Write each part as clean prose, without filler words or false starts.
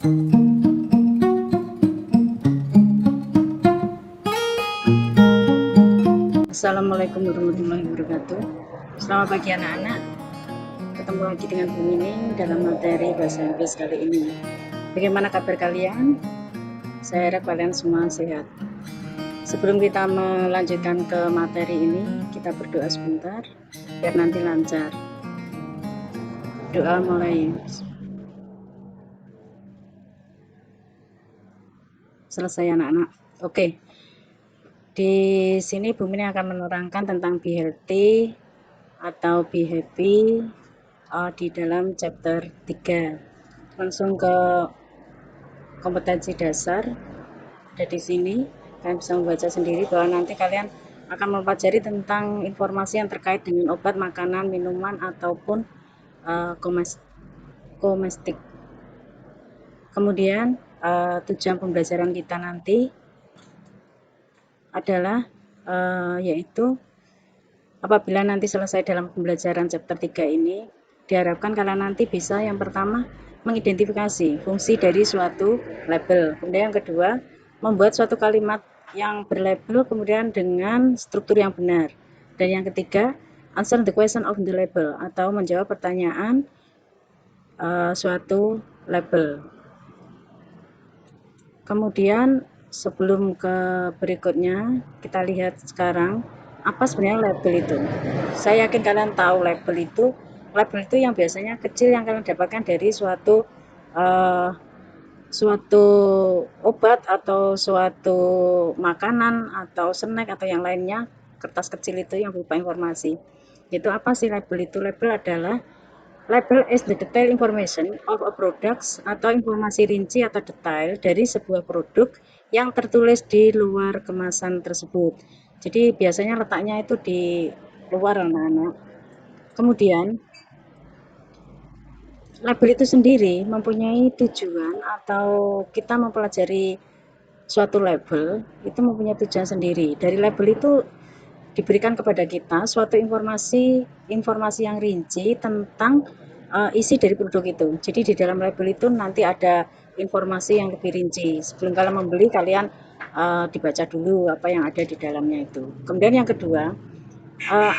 Assalamualaikum warahmatullahi wabarakatuh. Selamat pagi anak-anak. Ketemu lagi dengan Bu Mining dalam materi bahasa Inggris kali ini. Bagaimana kabar kalian? Saya harap kalian semua sehat. Sebelum kita melanjutkan ke materi ini, kita berdoa sebentar biar nanti lancar. Doa mulai. Selesai anak-anak. Oke. Di sini Bu Mining akan menerangkan tentang be healthy atau be happy di dalam chapter 3. Langsung ke kompetensi dasar. Ada di sini, kalian bisa membaca sendiri bahwa nanti kalian akan mempelajari tentang informasi yang terkait dengan obat, makanan, minuman, ataupun komestik. Kemudian tujuan pembelajaran kita nanti adalah yaitu apabila nanti selesai dalam pembelajaran chapter 3 ini, diharapkan kalian nanti bisa yang pertama mengidentifikasi fungsi dari suatu label. Kemudian yang kedua, membuat suatu kalimat yang berlabel kemudian dengan struktur yang benar. Dan yang ketiga, answer the question of the label atau menjawab pertanyaan suatu label. Kemudian sebelum ke berikutnya, kita lihat sekarang apa sebenarnya label itu. Saya yakin kalian tahu label itu yang biasanya kecil yang kalian dapatkan dari suatu obat atau suatu makanan atau snack atau yang lainnya, kertas kecil itu yang berupa informasi. Itu apa sih label itu? Label is the detailed information of a product atau informasi rinci atau detail dari sebuah produk yang tertulis di luar kemasan tersebut. Jadi biasanya letaknya itu di luar anak-anak. Kemudian label itu sendiri mempunyai tujuan atau kita mempelajari suatu label itu mempunyai tujuan sendiri. Dari label itu diberikan kepada kita suatu informasi yang rinci tentang isi dari produk itu. Jadi di dalam label itu nanti ada informasi yang lebih rinci. Sebelum kalian membeli, kalian dibaca dulu apa yang ada di dalamnya itu. Kemudian yang kedua,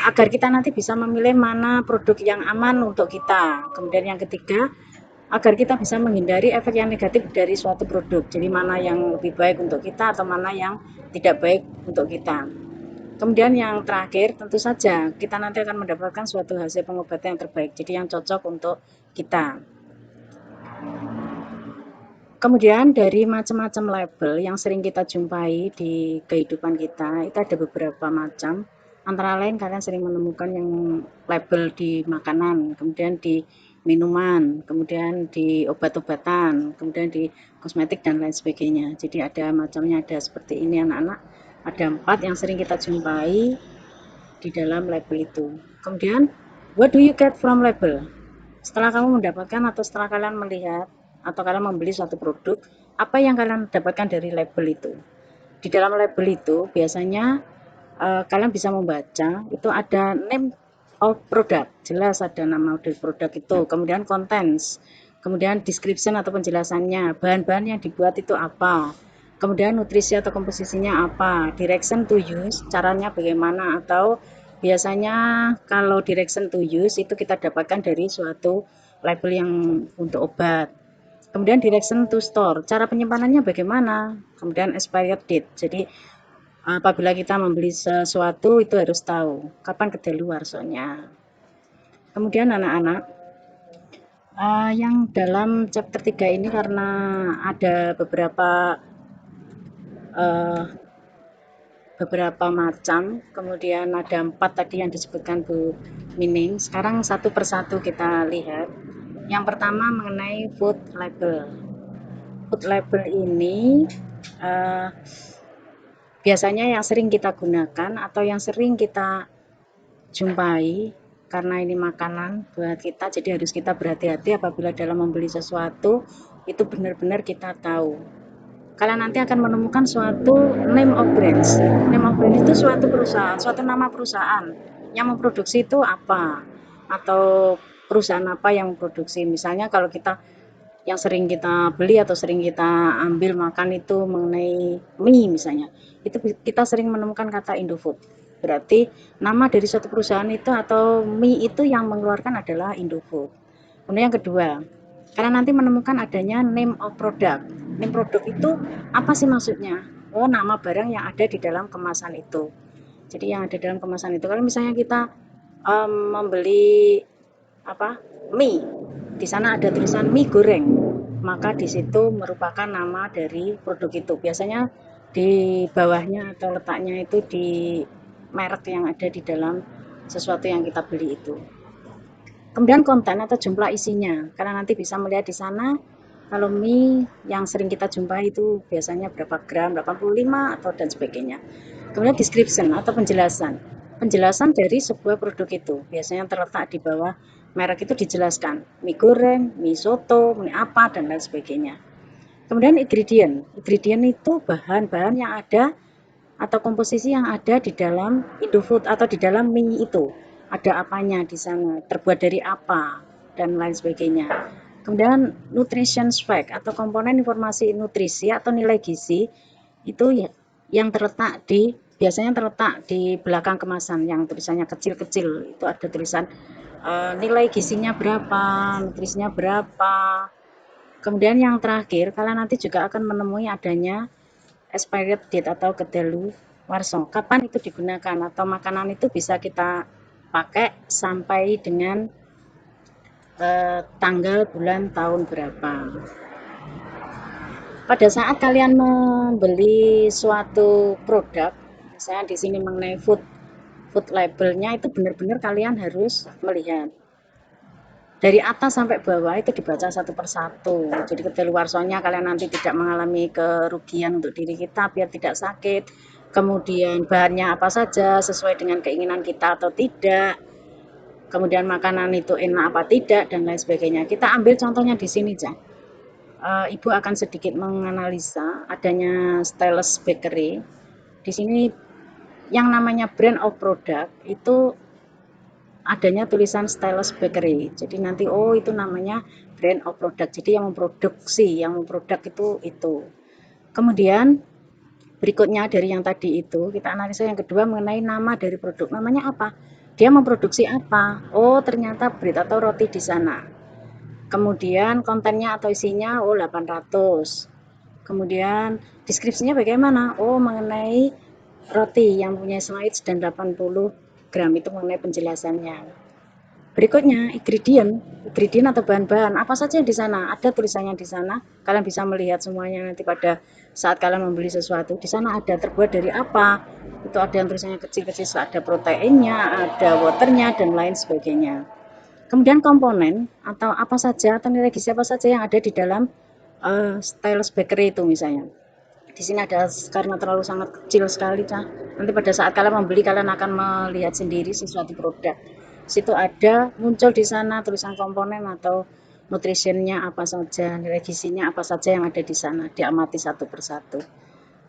agar kita nanti bisa memilih mana produk yang aman untuk kita. Kemudian yang ketiga, agar kita bisa menghindari efek yang negatif dari suatu produk. Jadi mana yang lebih baik untuk kita atau mana yang tidak baik untuk kita. Kemudian yang terakhir, tentu saja kita nanti akan mendapatkan suatu hasil pengobatan yang terbaik, jadi yang cocok untuk kita. Kemudian dari macam-macam label yang sering kita jumpai di kehidupan kita, itu ada beberapa macam. Antara lain kalian sering menemukan yang label di makanan, kemudian di minuman, kemudian di obat-obatan, kemudian di kosmetik dan lain sebagainya. Jadi ada macamnya, ada seperti ini anak-anak. Ada 4 yang sering kita jumpai di dalam label itu. Kemudian, what do you get from label? Setelah kamu mendapatkan atau setelah kalian melihat atau kalian membeli suatu produk, apa yang kalian dapatkan dari label itu? Di dalam label itu biasanya kalian bisa membaca, itu ada name of product, jelas ada nama dari produk itu, kemudian contents, kemudian description atau penjelasannya, bahan-bahan yang dibuat itu apa, kemudian nutrisi atau komposisinya apa, direction to use, caranya bagaimana, atau biasanya kalau direction to use itu kita dapatkan dari suatu label yang untuk obat. Kemudian direction to store, cara penyimpanannya bagaimana, kemudian expired date, jadi apabila kita membeli sesuatu itu harus tahu kapan kedaluarsanya. Kemudian anak-anak, yang dalam chapter 3 ini karena ada beberapa macam, kemudian ada 4 tadi yang disebutkan Bu Mining. Sekarang satu persatu kita lihat. Yang pertama mengenai food label. Food label ini biasanya yang sering kita gunakan atau yang sering kita jumpai karena ini makanan buat kita, jadi harus kita berhati-hati apabila dalam membeli sesuatu itu benar-benar kita tahu. Kalian nanti akan menemukan suatu name of brands. Name of brand itu suatu perusahaan, suatu nama perusahaan yang memproduksi itu apa, atau perusahaan apa yang memproduksi. Misalnya kalau kita yang sering kita beli atau sering kita ambil makan itu mengenai mie misalnya, itu kita sering menemukan kata Indofood. Berarti nama dari suatu perusahaan itu atau mie itu yang mengeluarkan adalah Indofood. Kemudian yang kedua, karena nanti menemukan adanya name of product. Name produk itu apa sih maksudnya? Oh, nama barang yang ada di dalam kemasan itu. Jadi yang ada dalam kemasan itu, kalau misalnya kita membeli apa mie, di sana ada tulisan mie goreng, maka di situ merupakan nama dari produk itu. Biasanya di bawahnya atau letaknya itu di merek yang ada di dalam sesuatu yang kita beli itu. Kemudian konten atau jumlah isinya, karena nanti bisa melihat di sana kalau mie yang sering kita jumpai itu biasanya berapa gram, 85 atau dan sebagainya. Kemudian description atau penjelasan. Penjelasan dari sebuah produk itu biasanya terletak di bawah merek itu dijelaskan. Mie goreng, mie soto, mie apa dan lain sebagainya. Kemudian ingredient. Ingredient itu bahan-bahan yang ada atau komposisi yang ada di dalam Indofood atau di dalam mie itu. Ada apanya di sana, terbuat dari apa, dan lain sebagainya. Kemudian nutrition fact atau komponen informasi nutrisi atau nilai gizi itu ya, yang terletak di biasanya terletak di belakang kemasan yang tulisannya kecil-kecil. Itu ada tulisan nilai gizinya berapa, nutrisinya berapa. Kemudian yang terakhir, kalian nanti juga akan menemui adanya expired date atau kedaluarsa. Kapan itu digunakan atau makanan itu bisa kita pakai sampai dengan tanggal, bulan, tahun berapa. Pada saat kalian membeli suatu produk, misalnya di sini mengenai food labelnya itu benar-benar kalian harus melihat dari atas sampai bawah itu dibaca satu persatu. Jadi kedaluarsanya kalian nanti tidak mengalami kerugian untuk diri kita biar tidak sakit. Kemudian bahannya apa saja sesuai dengan keinginan kita atau tidak. Kemudian makanan itu enak apa tidak dan lain sebagainya. Kita ambil contohnya di sini, Cak. Ibu akan sedikit menganalisa adanya Stylus Bakery. Di sini yang namanya brand of product itu adanya tulisan Stylus Bakery. Jadi nanti oh itu namanya brand of product. Jadi yang memproduksi, yang memproduk itu. Kemudian berikutnya dari yang tadi itu kita analisa yang kedua mengenai nama dari produk. Namanya apa? Dia memproduksi apa? Oh, ternyata bread atau roti di sana. Kemudian kontennya atau isinya oh 800. Kemudian deskripsinya bagaimana? Oh, mengenai roti yang punya slides dan 80 gram itu mengenai penjelasannya. Berikutnya, ingredient atau bahan-bahan apa saja yang di sana? Ada tulisannya di sana. Kalian bisa melihat semuanya nanti pada saat kalian membeli sesuatu. Di sana ada terbuat dari apa? Itu ada yang tulisannya kecil-kecil, ada proteinnya, ada waternya dan lain sebagainya. Kemudian komponen atau apa saja atau nilai gizi apa saja yang ada di dalam Stylus Bakery itu misalnya. Di sini ada karena terlalu sangat kecil sekali, Cah. Nanti pada saat kalian membeli kalian akan melihat sendiri sesuatu produk. Situ ada muncul di sana tulisan komponen atau nutritionnya apa saja, nilai gizinya apa saja yang ada di sana, diamati satu persatu.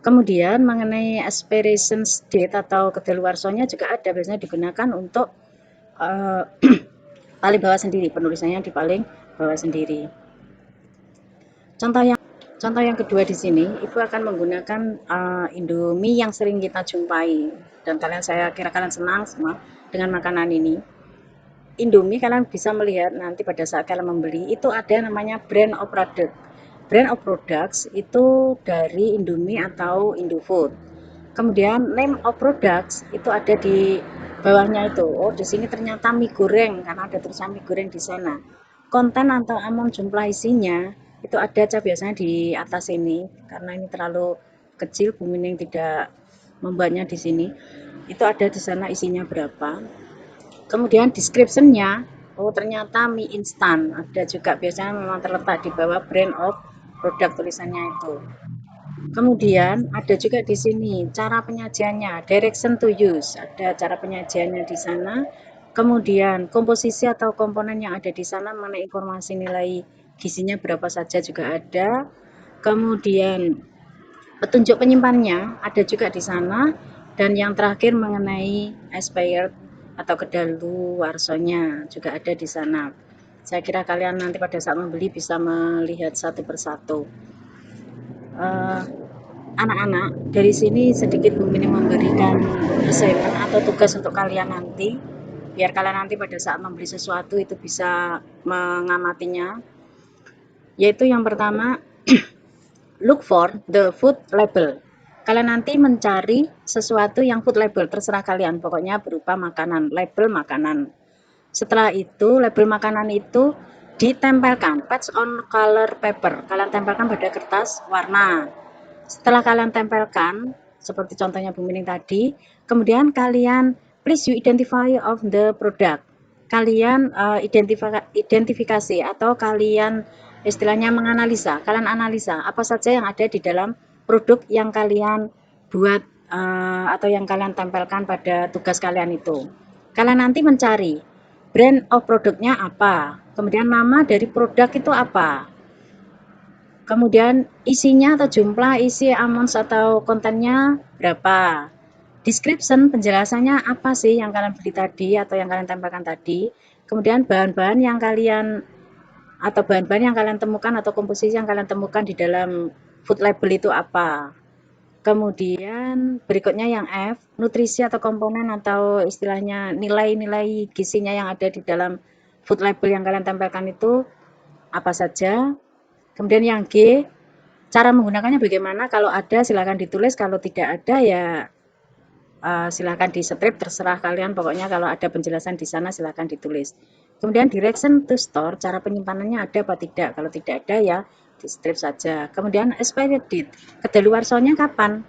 Kemudian mengenai expiration date atau kedaluarsanya juga ada, biasanya digunakan untuk uh, paling bawah sendiri, penulisannya di paling bawah sendiri. Contoh yang kedua di sini, Ibu akan menggunakan Indomie yang sering kita jumpai dan saya kira kalian senang semua dengan makanan ini. Indomie kalian bisa melihat nanti pada saat kalian membeli itu ada namanya brand of product. Brand of products itu dari Indomie atau Indofood. Kemudian name of products itu ada di bawahnya itu. Oh, di sini ternyata mie goreng karena ada tulisan mie goreng di sana. Konten atau amount jumlah isinya itu ada biasanya di atas ini karena ini terlalu kecil Bu Mining tidak membuatnya di sini. Itu ada di sana isinya berapa. Kemudian description-nya, oh ternyata mie instan. Ada juga biasanya memang terletak di bawah brand of produk tulisannya itu. Kemudian ada juga di sini cara penyajiannya, direction to use. Ada cara penyajiannya di sana. Kemudian komposisi atau komponen yang ada di sana mengenai informasi nilai gizinya berapa saja juga ada. Kemudian petunjuk penyimpannya ada juga di sana dan yang terakhir mengenai expired atau kedaluarsanya juga ada di sana. Saya kira kalian nanti pada saat membeli bisa melihat satu persatu. Anak-anak, dari sini sedikit memberikan assignment atau tugas untuk kalian nanti, biar kalian nanti pada saat membeli sesuatu itu bisa mengamatinya. Yaitu yang pertama, look for the food label. Kalian nanti mencari sesuatu yang food label, terserah kalian, pokoknya berupa makanan, label makanan. Setelah itu, label makanan itu ditempelkan, patch on color paper. Kalian tempelkan pada kertas warna. Setelah kalian tempelkan, seperti contohnya Bu Mining tadi, kemudian kalian please you identify of the product. Kalian identifikasi atau kalian istilahnya menganalisa. Kalian analisa apa saja yang ada di dalam produk yang kalian buat atau yang kalian tempelkan pada tugas kalian itu. Kalian nanti mencari brand of produknya apa, kemudian nama dari produk itu apa, kemudian isinya atau jumlah isi amounts atau kontennya berapa, description penjelasannya apa sih yang kalian beli tadi atau yang kalian tempelkan tadi, kemudian bahan-bahan yang kalian temukan atau komposisi yang kalian temukan di dalam food label itu apa. Kemudian berikutnya yang F, nutrisi atau komponen atau istilahnya nilai-nilai gizinya yang ada di dalam food label yang kalian tempelkan itu apa saja. Kemudian yang G, cara menggunakannya bagaimana, kalau ada silakan ditulis, kalau tidak ada ya silakan di strip, terserah kalian, pokoknya kalau ada penjelasan di sana silakan ditulis. Kemudian direction to store, cara penyimpanannya ada apa tidak, kalau tidak ada ya di strip saja. Kemudian expiry date, kedaluarsanya kapan,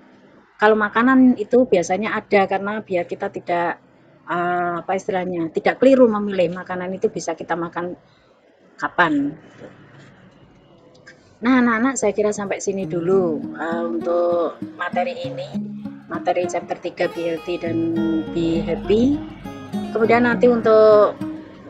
kalau makanan itu biasanya ada, karena biar kita tidak apa istilahnya, tidak keliru memilih makanan itu bisa kita makan kapan. Nah, anak-anak saya kira sampai sini dulu untuk materi ini, materi chapter 3 Be Healthy dan Be Happy. Kemudian nanti untuk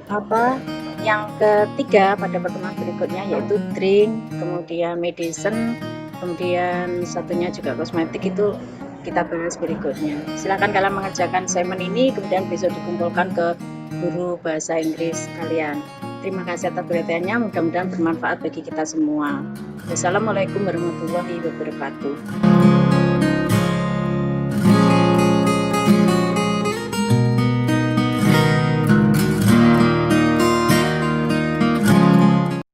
apa yang ketiga pada pertemuan berikutnya yaitu drink, kemudian medicine, kemudian satunya juga kosmetik, itu kita bahas berikutnya. Silakan kalian mengerjakan assignment ini, kemudian besok dikumpulkan ke guru bahasa Inggris kalian. Terima kasih atas perhatiannya, mudah-mudahan bermanfaat bagi kita semua. Wassalamualaikum warahmatullahi wabarakatuh.